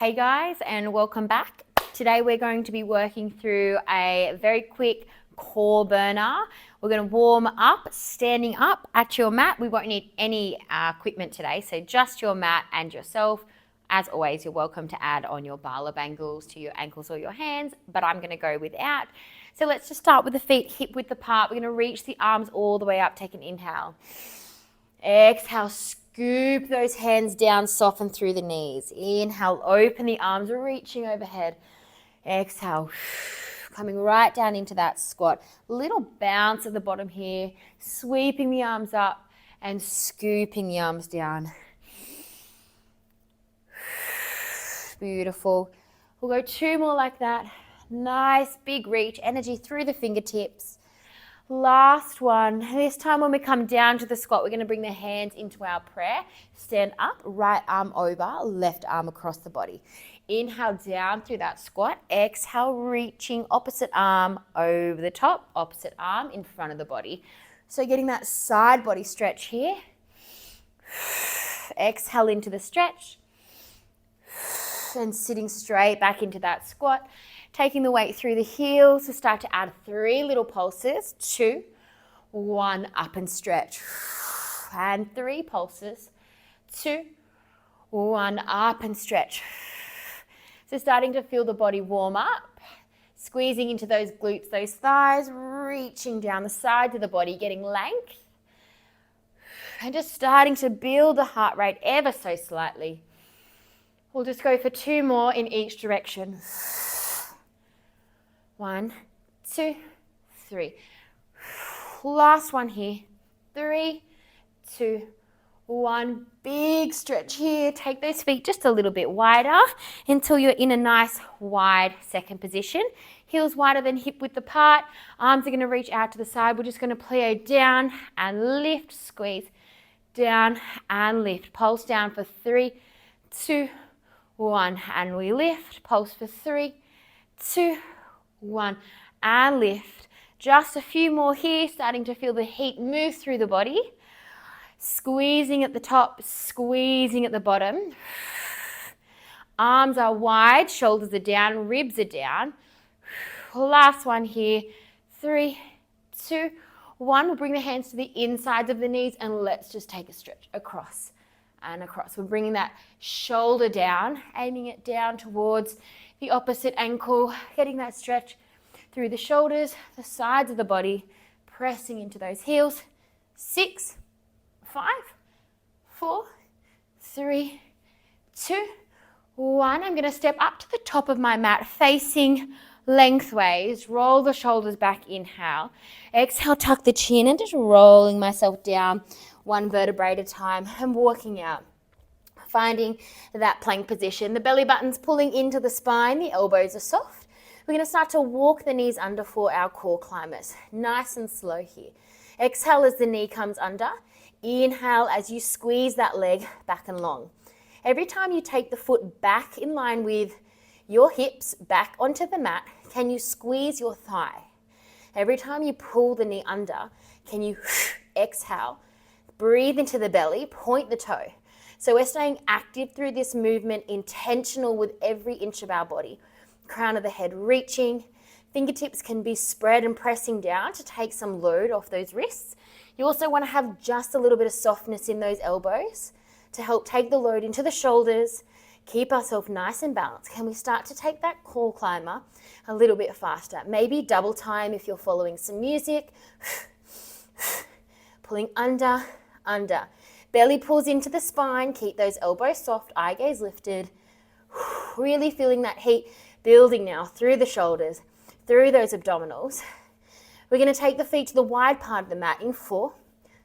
Hey guys, and welcome back. Today we're going to be working through a very quick core burner. We're going to warm up standing up at your mat. We won't need any equipment today, so just your mat and yourself. As always, you're welcome to add on your Barre bangles to your ankles or your hands, but I'm going to go without. So let's just start with the feet hip width apart. We're going to reach the arms all the way up. Take an inhale. Exhale, scoop those hands down, soften through the knees. Inhale, open the arms, reaching overhead. Exhale, coming right down into that squat. Little bounce at the bottom here, sweeping the arms up and scooping the arms down. Beautiful. We'll go two more like that. Nice big reach, energy through the fingertips. Last one. This time when we come down to the squat, we're going to bring the hands into our prayer. Stand up, right arm over, left arm across the body. Inhale down through that squat. Exhale, reaching opposite arm over the top, opposite arm in front of the body. So getting that side body stretch here. Exhale into the stretch. And sitting straight back into that squat. Taking the weight through the heels, we'll start to add 3 little pulses. 2, 1, up and stretch. And 3 pulses. 2, 1, up and stretch. So starting to feel the body warm up, squeezing into those glutes, those thighs, reaching down the sides of the body, getting length. And just starting to build the heart rate ever so slightly. We'll just go for 2 more in each direction. 1, 2, 3. Last one here. 3, 2, 1. Big stretch here. Take those feet just a little bit wider until you're in a nice wide second position. Heels wider than hip width apart. Arms are going to reach out to the side. We're just going to plio down and lift, squeeze. Down and lift. Pulse down for 3, 2, 1. And we lift. Pulse for 3, 2, 1, and lift. Just a few more here, starting to feel the heat move through the body. Squeezing at the top, squeezing at the bottom. Arms are wide, shoulders are down, ribs are down. Last one here. 3, 2, 1. We'll bring the hands to the insides of the knees and let's just take a stretch across and across. We're bringing that shoulder down, aiming it down towards the opposite ankle, getting that stretch through the shoulders, the sides of the body, pressing into those heels. 6, 5, 4, 3, 2, 1. I'm going to step up to the top of my mat, facing lengthways. Roll the shoulders back, inhale. Exhale, tuck the chin and just rolling myself down 1 vertebrae at a time and walking out. Finding that plank position. The belly button's pulling into the spine. The elbows are soft. We're going to start to walk the knees under for our core climbers. Nice and slow here. Exhale as the knee comes under. Inhale as you squeeze that leg back and long. Every time you take the foot back in line with your hips back onto the mat, can you squeeze your thigh? Every time you pull the knee under, can you exhale, breathe into the belly, point the toe. So we're staying active through this movement, intentional with every inch of our body. Crown of the head reaching. Fingertips can be spread and pressing down to take some load off those wrists. You also want to have just a little bit of softness in those elbows to help take the load into the shoulders, keep ourselves nice and balanced. Can we start to take that core climber a little bit faster? Maybe double time if you're following some music. Pulling under, under. Belly pulls into the spine, keep those elbows soft, eye gaze lifted. Really feeling that heat building now through the shoulders, through those abdominals. We're going to take the feet to the wide part of the mat in 4,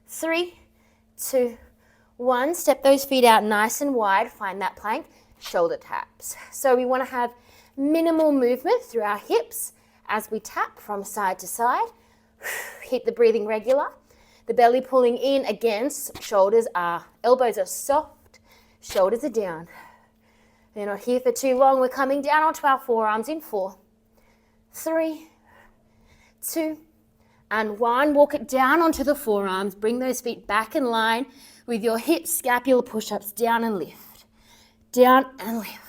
3, 2, 1. Step those feet out nice and wide. Find that plank, shoulder taps. So we want to have minimal movement through our hips as we tap from side to side. Keep the breathing regular. The belly pulling in against, elbows are soft, shoulders are down. We're not here for too long. We're coming down onto our forearms in 4, 3, 2, and 1. Walk it down onto the forearms. Bring those feet back in line with your hips, scapular push-ups, down and lift. Down and lift.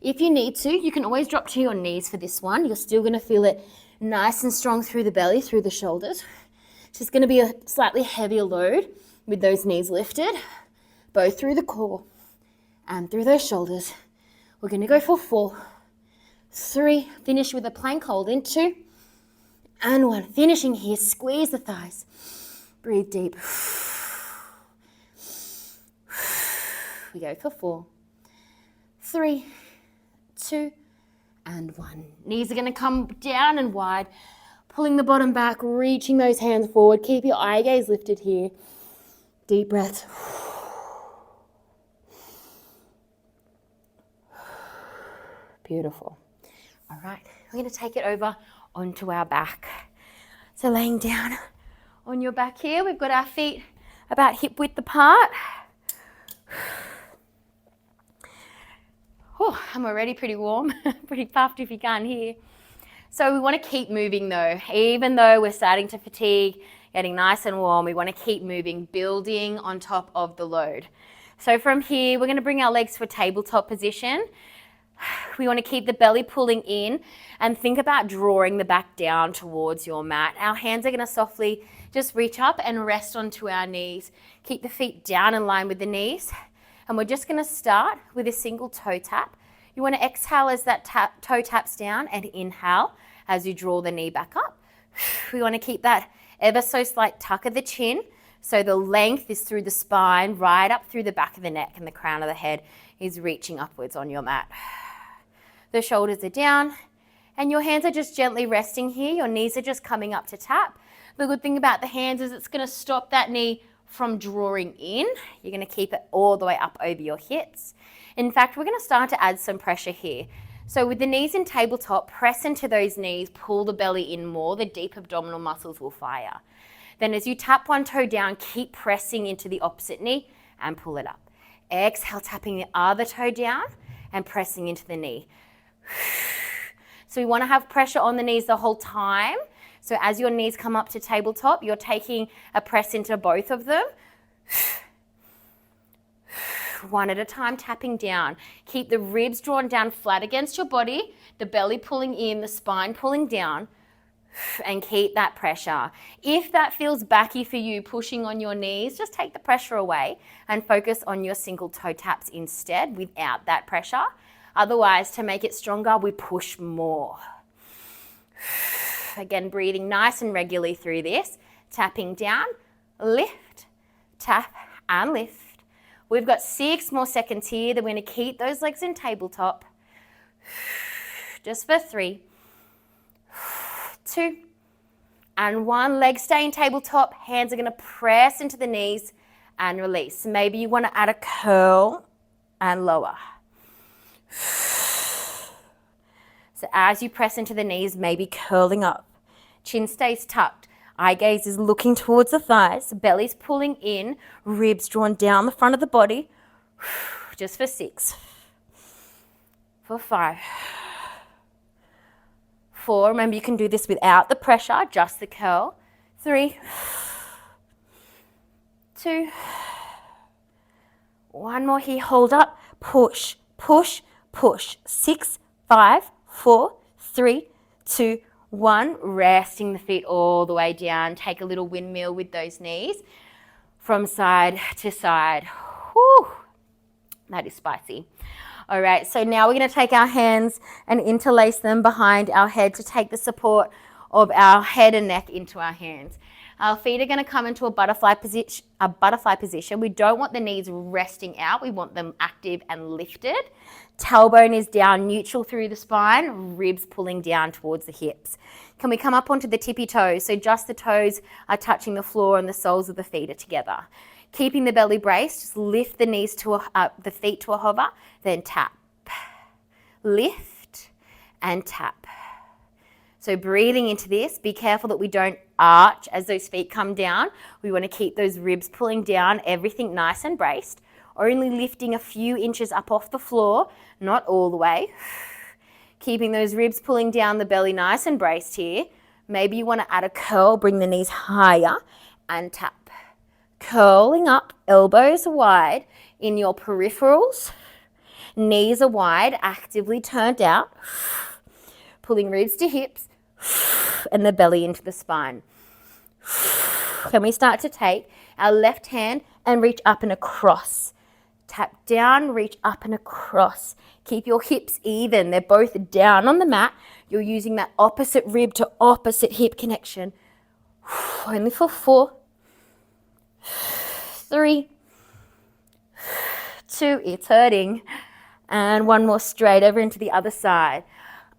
If you need to, you can always drop to your knees for this one. You're still going to feel it nice and strong through the belly, through the shoulders. It's just going to be a slightly heavier load with those knees lifted, both through the core and through those shoulders. We're going to go for 4, 3, finish with a plank hold in 2, and 1. Finishing here, squeeze the thighs. Breathe deep. We go for 4, 3, 2, and 1. Knees are going to come down and wide, pulling the bottom back, reaching those hands forward. Keep your eye gaze lifted here. Deep breath. Beautiful. All right, we're going to take it over onto our back. So laying down on your back here, we've got our feet about hip width apart. Oh, I'm already pretty warm, pretty puffed if you can't hear. So we want to keep moving though. Even though we're starting to fatigue, getting nice and warm, we want to keep moving, building on top of the load. So from here, we're going to bring our legs to a tabletop position. We want to keep the belly pulling in and think about drawing the back down towards your mat. Our hands are going to softly just reach up and rest onto our knees. Keep the feet down in line with the knees. And we're just going to start with a single toe tap. You want to exhale as that toe taps down and inhale as you draw the knee back up. We want to keep that ever so slight tuck of the chin so the length is through the spine, right up through the back of the neck, and the crown of the head is reaching upwards on your mat. The shoulders are down and your hands are just gently resting here. Your knees are just coming up to tap. The good thing about the hands is it's going to stop that knee from drawing in. You're going to keep it all the way up over your hips. In fact, we're going to start to add some pressure here. So with the knees in tabletop, press into those knees, pull the belly in more, the deep abdominal muscles will fire. Then as you tap one toe down, keep pressing into the opposite knee and pull it up. Exhale, tapping the other toe down and pressing into the knee. So we want to have pressure on the knees the whole time. So as your knees come up to tabletop, you're taking a press into both of them. One at a time, tapping down. Keep the ribs drawn down flat against your body, the belly pulling in, the spine pulling down, and keep that pressure. If that feels backy for you, pushing on your knees, just take the pressure away and focus on your single toe taps instead without that pressure. Otherwise, to make it stronger, we push more. Again, breathing nice and regularly through this. Tapping down, lift, tap, and lift. We've got 6 more seconds here. Then we're going to keep those legs in tabletop. Just for 3, 2, and 1. Legs stay in tabletop. Hands are going to press into the knees and release. Maybe you want to add a curl and lower. So as you press into the knees, maybe curling up. Chin stays tucked. Eye gaze is looking towards the thighs. Belly's pulling in. Ribs drawn down the front of the body. Just for 6. For 5. 4. Remember, you can do this without the pressure, just the curl. 3. 2. 1 more here. Hold up. Push, push, push. 6, 5, 4, 3, 2, 1. Resting the feet all the way down. Take a little windmill with those knees from side to side. Whew. That is spicy. All right, so now we're going to take our hands and interlace them behind our head to take the support of our head and neck into our hands. Our feet are going to come into a butterfly position. We don't want the knees resting out. We want them active and lifted. Tailbone is down, neutral through the spine, ribs pulling down towards the hips. Can we come up onto the tippy toes? So just the toes are touching the floor and the soles of the feet are together. Keeping the belly braced, just lift the knees to the feet to a hover, then tap. Lift and tap. So breathing into this, be careful that we don't arch as those feet come down. We want to keep those ribs pulling down, everything nice and braced. Only lifting a few inches up off the floor, not all the way. Keeping those ribs pulling down, the belly nice and braced here. Maybe you want to add a curl, bring the knees higher and tap. Curling up, elbows wide in your peripherals. Knees are wide, actively turned out. Pulling ribs to hips and the belly into the spine. Can we start to take our left hand and reach up and across? Tap down, reach up and across. Keep your hips even. They're both down on the mat. You're using that opposite rib to opposite hip connection. Only for 4, 3, 2, it's hurting. And one more straight over into the other side.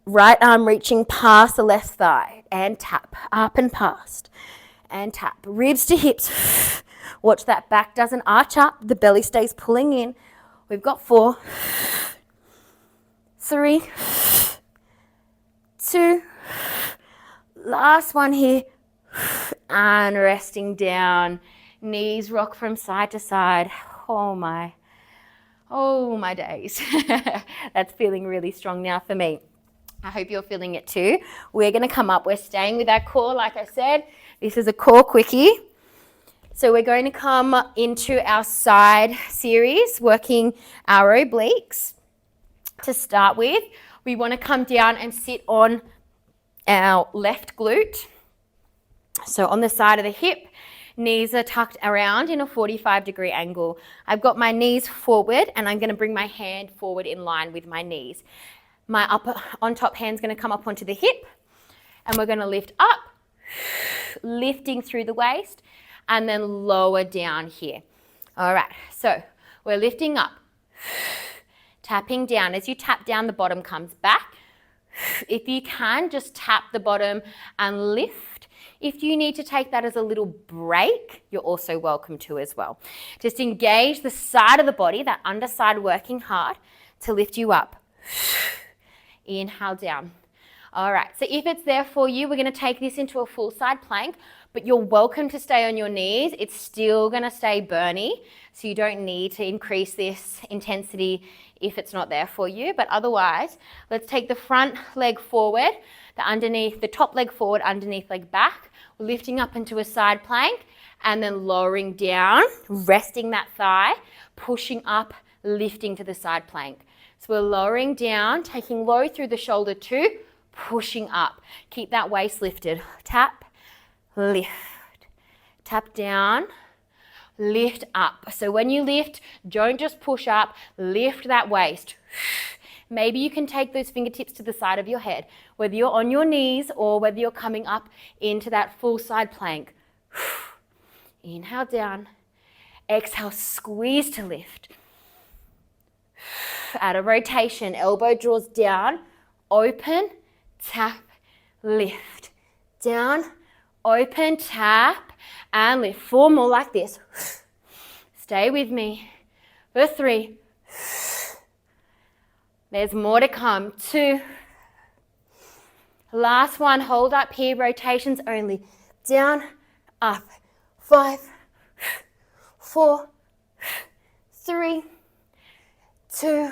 Right arm reaching past the left thigh and tap, up and past and tap. Ribs to hips. Watch that back doesn't arch up, the belly stays pulling in. We've got 4, 3, 2, last one here, and resting down. Knees rock from side to side. Oh my days. That's feeling really strong now for me. I hope you're feeling it too. We're going to come up. We're staying with our core, like I said. This is a core quickie. So we're going to come into our side series, working our obliques. To start with, we want to come down and sit on our left glute. So on the side of the hip, knees are tucked around in a 45-degree angle. I've got my knees forward and I'm going to bring my hand forward in line with my knees. My upper on top hand's going to come up onto the hip and we're going to lift up, lifting through the waist and then lower down here. All right, so we're lifting up, tapping down. As you tap down, the bottom comes back. If you can, just tap the bottom and lift. If you need to take that as a little break, you're also welcome to as well. Just engage the side of the body, that underside working hard to lift you up. Inhale down. All right, so if it's there for you, we're going to take this into a full side plank, but you're welcome to stay on your knees. It's still going to stay burny, so you don't need to increase this intensity if it's not there for you. But otherwise, let's take the front leg forward, the top leg forward, underneath leg back. We're lifting up into a side plank and then lowering down, resting that thigh, pushing up, lifting to the side plank. So we're lowering down, taking low through the shoulder too, pushing up. Keep that waist lifted. Tap, lift, tap down, lift up. So when you lift, don't just push up, lift that waist. Maybe you can take those fingertips to the side of your head, whether you're on your knees or whether you're coming up into that full side plank. Inhale down, exhale, squeeze to lift. Add a rotation, elbow draws down, open, tap, lift. Down, open, tap, and lift. 4 more like this. Stay with me for 3. There's more to come. 2. Last one, hold up here, rotations only. Down, up. 5, 4, 3, 2,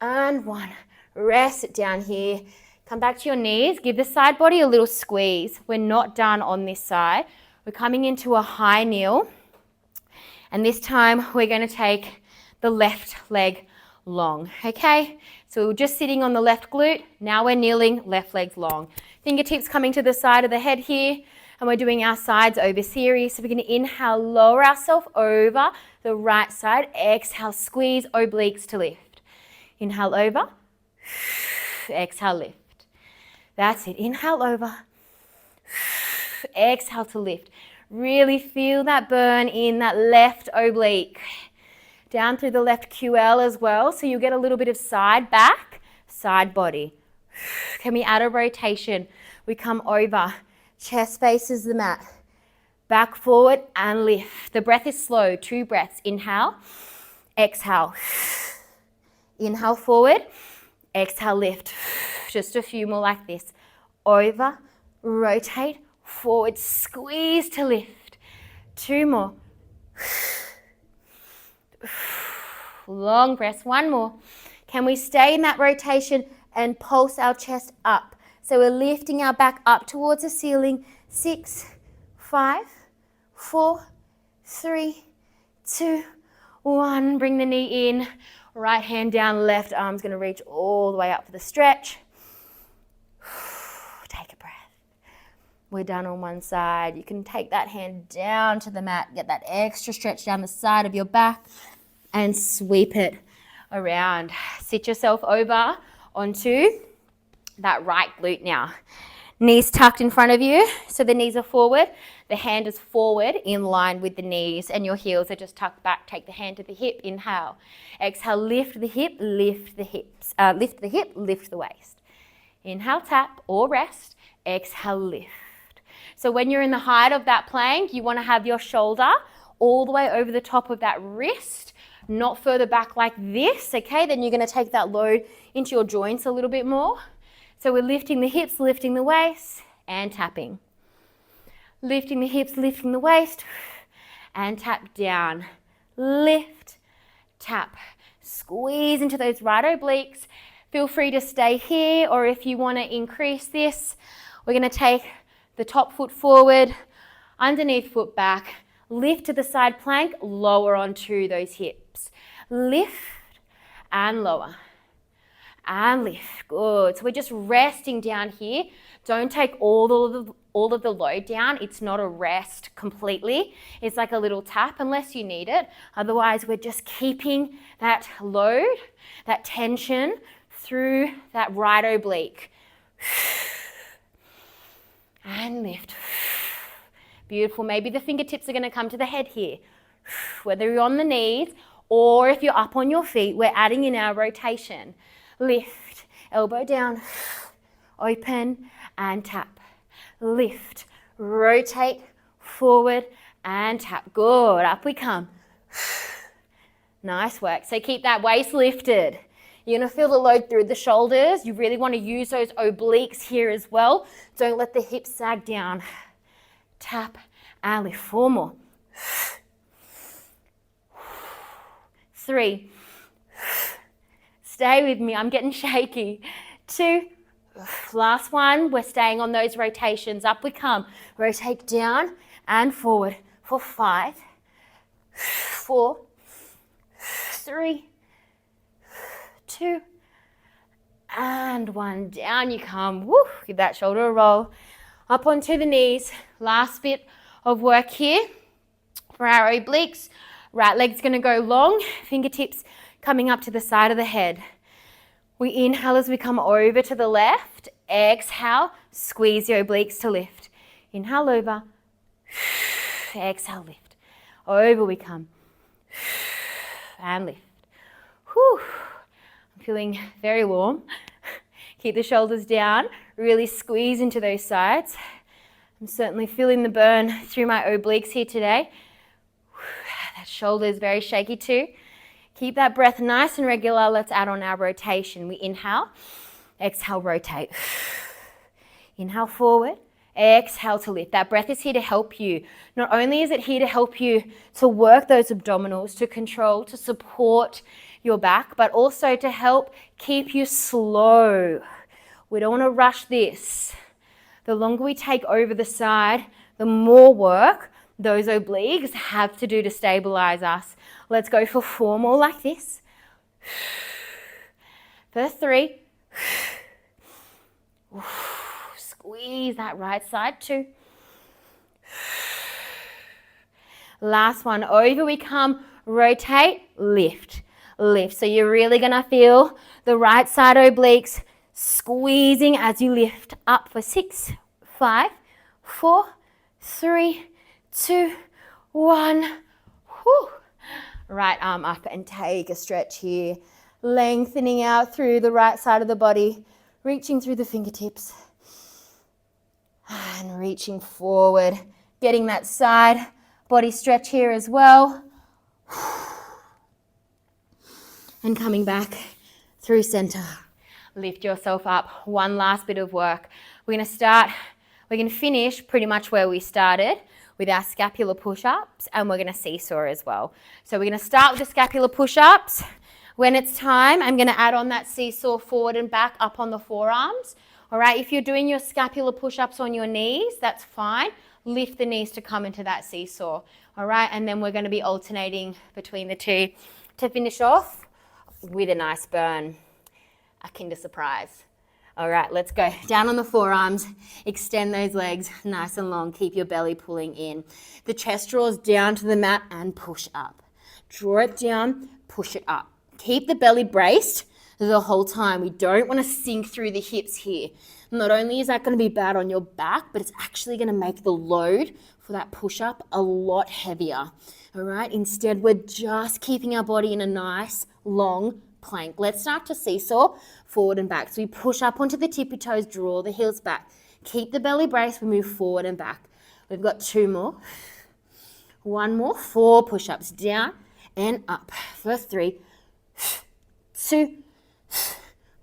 and 1. Rest down here. Come back to your knees. Give the side body a little squeeze. We're not done on this side. We're coming into a high kneel. And this time we're going to take the left leg long, okay? So we're just sitting on the left glute. Now we're kneeling, left leg's long. Fingertips coming to the side of the head here. And we're doing our sides over series. So we're going to inhale, lower ourselves over the right side. Exhale, squeeze obliques to lift. Inhale over. Exhale, lift. That's it. Inhale over. Exhale to lift. Really feel that burn in that left oblique. Down through the left QL as well. So you get a little bit of side back, side body. Can we add a rotation? We come over. Chest faces the mat. Back forward and lift. The breath is slow. 2 breaths. Inhale. Exhale. Inhale forward. Exhale, lift. Just a few more like this. Over, rotate, forward, squeeze to lift. 2 more. Long breaths. 1 more. Can we stay in that rotation and pulse our chest up? So we're lifting our back up towards the ceiling. 6, 5, 4, 3, 2, 1. Bring the knee in. Right hand down, left arm's going to reach all the way up for the stretch. Take a breath. We're done on one side. You can take that hand down to the mat, get that extra stretch down the side of your back and sweep it around. Sit yourself over onto that right glute now. Knees tucked in front of you, so the knees are forward. The hand is forward in line with the knees and your heels are just tucked back. Take the hand to the hip, inhale. Exhale, lift the hip, lift the hips. Lift the hip, lift the waist. Inhale, tap or rest. Exhale, lift. So when you're in the height of that plank, you want to have your shoulder all the way over the top of that wrist, not further back like this, okay? Then you're going to take that load into your joints a little bit more. So we're lifting the hips, lifting the waist, and tapping. Lifting the hips, lifting the waist, and tap down. Lift, tap. Squeeze into those right obliques. Feel free to stay here, or if you want to increase this, we're going to take the top foot forward, underneath foot back, lift to the side plank, lower onto those hips. Lift and lower. And lift. Good. So we're just resting down here. Don't take all of the load down. It's not a rest completely. It's like a little tap unless you need it. Otherwise, we're just keeping that load, that tension through that right oblique. And lift. Beautiful. Maybe the fingertips are going to come to the head here. Whether you're on the knees or if you're up on your feet, we're adding in our rotation. Lift, elbow down, open and tap. Lift, rotate, forward and tap. Good, up we come. Nice work. So keep that waist lifted. You're going to feel the load through the shoulders. You really want to use those obliques here as well. Don't let the hips sag down. Tap and lift. 4 more. 3. Stay with me, I'm getting shaky. 2, last one, we're staying on those rotations. Up we come. Rotate down and forward for 5, 4, 3, 2, and 1. Down you come. Woo, give that shoulder a roll. Up onto the knees. Last bit of work here for our obliques. Right leg's going to go long, fingertips coming up to the side of the head. We inhale as we come over to the left. Exhale, squeeze the obliques to lift. Inhale over. Exhale, lift. Over we come. And lift. Whew. I'm feeling very warm. Keep the shoulders down. Really squeeze into those sides. I'm certainly feeling the burn through my obliques here today. That shoulder is very shaky too. Keep that breath nice and regular. Let's add on our rotation. We inhale, exhale, rotate. Inhale forward, exhale to lift. That breath is here to help you. Not only is it here to help you to work those abdominals, to control, to support your back, but also to help keep you slow. We don't want to rush this. The longer we take over the side, the more work those obliques have to do to stabilize us. Let's go for 4 more like this. For 3. Squeeze that right side. 2. Last one. Over we come. Rotate. Lift. Lift. So you're really going to feel the right side obliques squeezing as you lift up for 6, 5, 4, 3, 2, 1. Whew. Right arm up and take a stretch here. Lengthening out through the right side of the body. Reaching through the fingertips. And reaching forward. Getting that side body stretch here as well. And coming back through center. Lift yourself up. One last bit of work. We're going to finish pretty much where we started with our scapular push-ups, and we're going to seesaw as well. So we're going to start with the scapular push-ups. When it's time, I'm going to add on that seesaw forward and back up on the forearms. All right, if you're doing your scapular push-ups on your knees, that's fine. Lift the knees to come into that seesaw. All right, and then we're going to be alternating between the two. To finish off, with a nice burn, a Kinder Surprise. All right, let's go. Down on the forearms, extend those legs nice and long. Keep your belly pulling in. The chest draws down to the mat and push up. Draw it down, push it up. Keep the belly braced the whole time. We don't want to sink through the hips here. Not only is that going to be bad on your back, but it's actually going to make the load for that push-up a lot heavier. All right, instead we're just keeping our body in a nice long plank. Let's start to seesaw forward and back. So we push up onto the tippy toes, draw the heels back. Keep the belly braced, we move forward and back. We've got 2 more. 1 more, 4 push-ups, down and up. For 3, 2,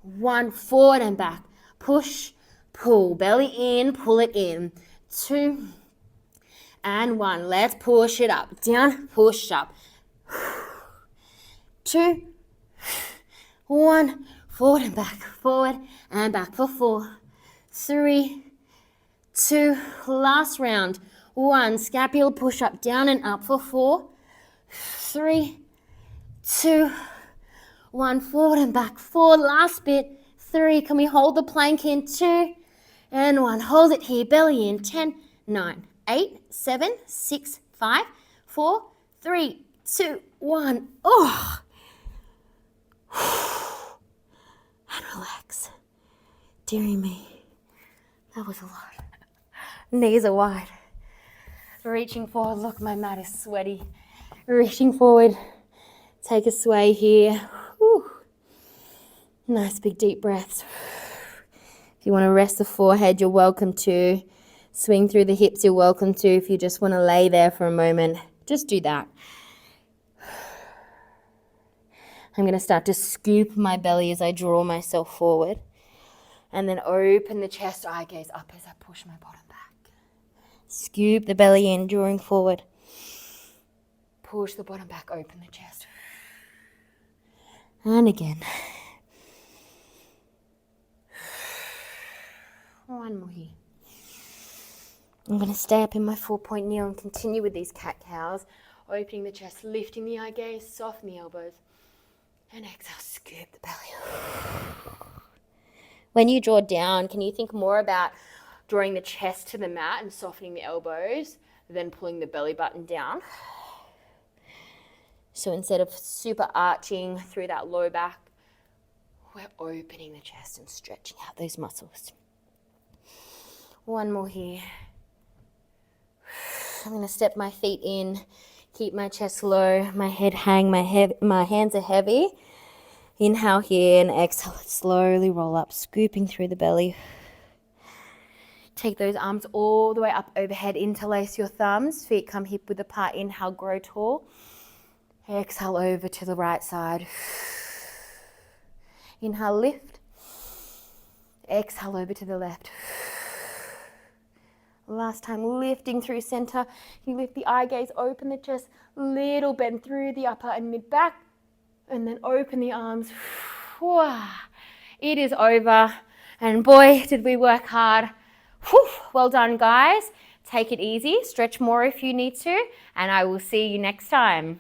1, forward and back. Push, pull, belly in, pull it in. 2 and 1. Let's push it up. Down, push up. 2, 1. Forward and back for 4, 3, 2. Last round. 1. Scapular push up, down and up for 4, 3, 2, 1. Forward and back. 4. Last bit. 3. Can we hold the plank in? 2 and 1. Hold it here. Belly in. 10, 9, 8, 7, 6, 5, 4, 3, 2, 1. Oh. And relax. Dearie me. That was a lot. Knees are wide. Reaching forward. Look, my mat is sweaty. Reaching forward. Take a sway here. Whew. Nice big deep breaths. If you want to rest the forehead, you're welcome to. Swing through the hips, you're welcome to. If you just want to lay there for a moment, just do that. I'm going to start to scoop my belly as I draw myself forward. And then open the chest, eye gaze up as I push my bottom back. Scoop the belly in, drawing forward. Push the bottom back, open the chest. And again. 1 more here. I'm going to stay up in my 4-point kneel and continue with these cat-cows. Opening the chest, lifting the eye gaze, soften the elbows. And exhale, scoop the belly. When you draw down, can you think more about drawing the chest to the mat and softening the elbows than pulling the belly button down? So instead of super arching through that low back, we're opening the chest and stretching out those muscles. 1 more here. I'm going to step my feet in, keep my chest low, my head hang, my hands are heavy. Inhale here and exhale, slowly roll up, scooping through the belly. Take those arms all the way up overhead, interlace your thumbs, feet come hip width apart, inhale, grow tall. Exhale over to the right side. Inhale, lift. Exhale over to the left. Last time, lifting through center. You lift the eye gaze, open the chest, little bend through the upper and mid back, and then open the arms. It is over, and boy, did we work hard. Well done, guys. Take it easy, stretch more if you need to, and I will see you next time.